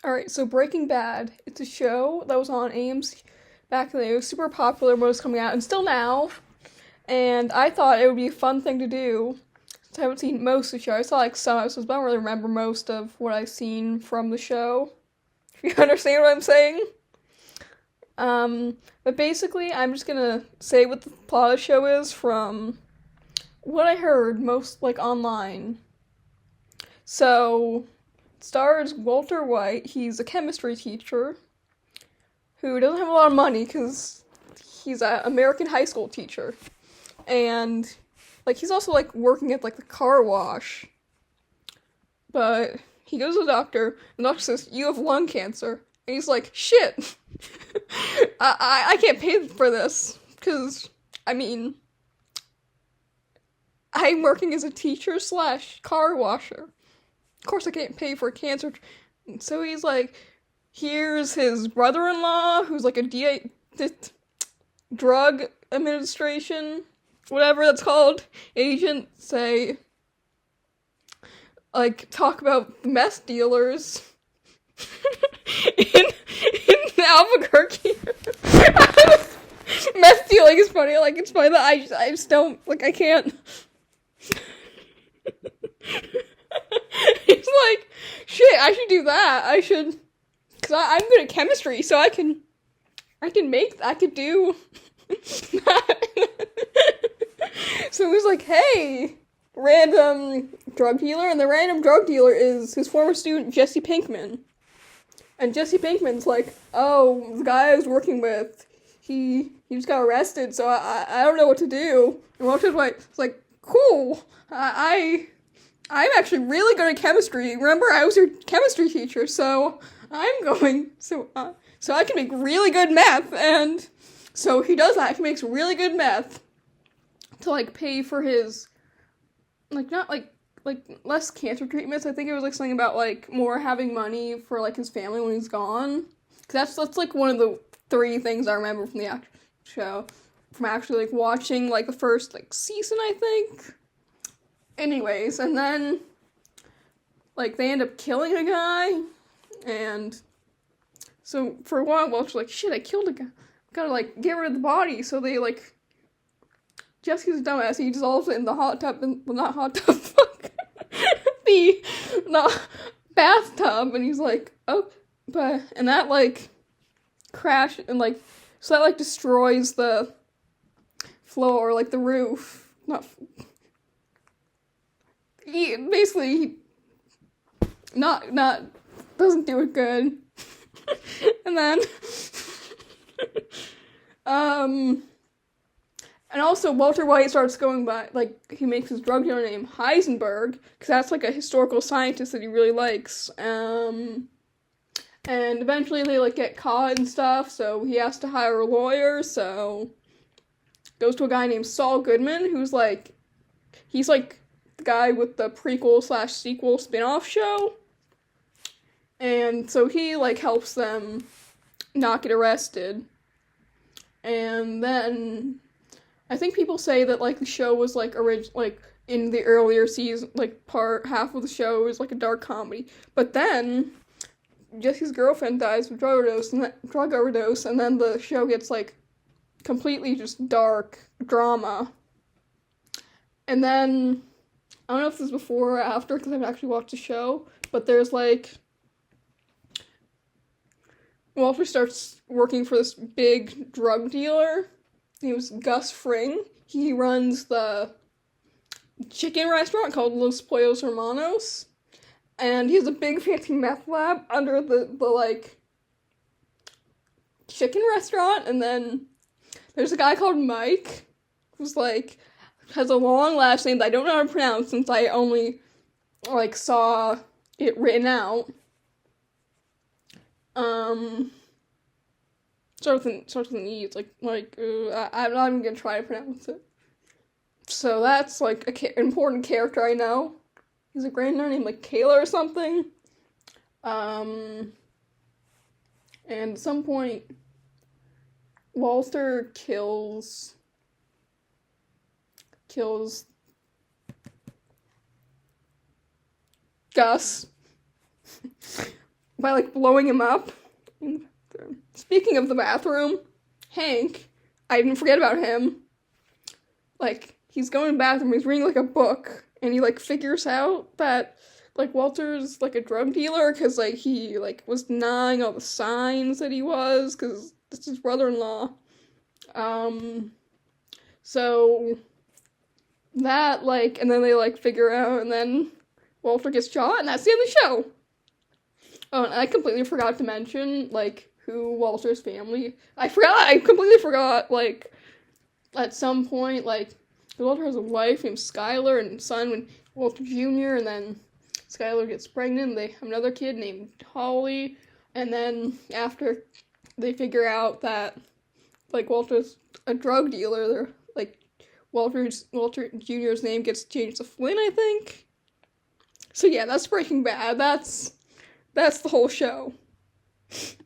Alright, so Breaking Bad. It's a show that was on AMC back then. It was super popular when it was coming out, and still now. And I thought it would be a fun thing to do. Since I haven't seen most of the show. I saw like some episodes, but I don't really remember most of what I've seen from the show. If you understand what I'm saying. But basically, I'm just gonna say what the plot of the show is from what I heard most, like, online. So, it stars Walter White. He's a chemistry teacher who doesn't have a lot of money because he's an American high school teacher. And, like, he's also, like, working at, like, the car wash. But he goes to the doctor, and the doctor says, "You have lung cancer." And he's like, "Shit! I can't pay for this, because, I mean, I'm working as a teacher slash car washer. Of course I can't pay for cancer." And so he's like, here's his brother-in-law, who's like a drug administration, whatever that's called, agent, say, like, talk about meth dealers in Albuquerque. Meth dealing is funny. Like, it's funny that I just don't, like, I can't. He's like, shit, I should do that. I should, because I'm good at chemistry, so I could do that. So he's like, hey, random drug dealer, and the random drug dealer is his former student, Jesse Pinkman. And Jesse Pinkman's like, oh, the guy I was working with, he just got arrested, so I don't know what to do. And Walter White's like, cool, I'm actually really good at chemistry. Remember, I was your chemistry teacher, so so I can make really good meth. And so he does that. He makes really good meth to, like, pay for his, like, not, like, less cancer treatments. I think it was, like, something about, like, more having money for, like, his family when he's gone. Because that's like, one of the 3 things I remember from the show. From actually, like, watching, like, the first, like, season, I think. Anyways, and then, like, they end up killing a guy. And so, for a while, Welch's like, shit, I killed a guy. Gotta, like, get rid of the body. So they, like, Jesse's a dumbass. He dissolves it in the hot tub, not hot tub, fuck. the bathtub, and he's like, oh, and that, like, crash, and, like, so that, like, destroys the floor, like, the roof. Basically, not, doesn't do it good. And then, and also, Walter White starts going by, like, he makes his drug dealer name Heisenberg, because that's, like, a historical scientist that he really likes. And eventually they, like, get caught and stuff, so he has to hire a lawyer, so goes to a guy named Saul Goodman, who's, like, he's, like, the guy with the prequel slash sequel spin-off show. And so he, like, helps them not get arrested. And then I think people say that, like, the show was, like, in the earlier season, like, half of the show was, like, a dark comedy. But then Jesse's girlfriend dies of drug overdose, and then the show gets, like, completely just dark drama. And then, I don't know if this is before or after, because I haven't actually watched the show, but there's, like, Walter starts working for this big drug dealer. He was Gus Fring. He runs the chicken restaurant called Los Pollos Hermanos. And he has a big fancy meth lab under the like, chicken restaurant. And then there's a guy called Mike, who's, like, has a long last name that I don't know how to pronounce since I only, like, saw it written out. Starts with an E. It's like, I'm not even gonna try to pronounce it. So that's, like, an important character I know. He's a granddaughter named, like, Kayla or something. And at some point, Walter kills Gus by, like, blowing him up in the bathroom. Speaking of the bathroom, Hank, I didn't forget about him. Like, he's going to the bathroom, he's reading, like, a book, and he, like, figures out that, like, Walter's, like, a drug dealer, because, like, he, like, was denying all the signs that he was, because it's his brother-in-law. So, that, like, and then they, like, figure out, and then Walter gets shot, and that's the end of the show. Oh, and I completely forgot to mention, like, who Walter's family... I completely forgot, like, at some point, like, Walter has a wife named Skylar and a son Walter Jr., and then Skylar gets pregnant, and they have another kid named Holly, and then after they figure out that, like, Walter's a drug dealer, they're, like, Walter Jr.'s name gets changed to Flynn, I think. So yeah, that's Breaking Bad. That's the whole show.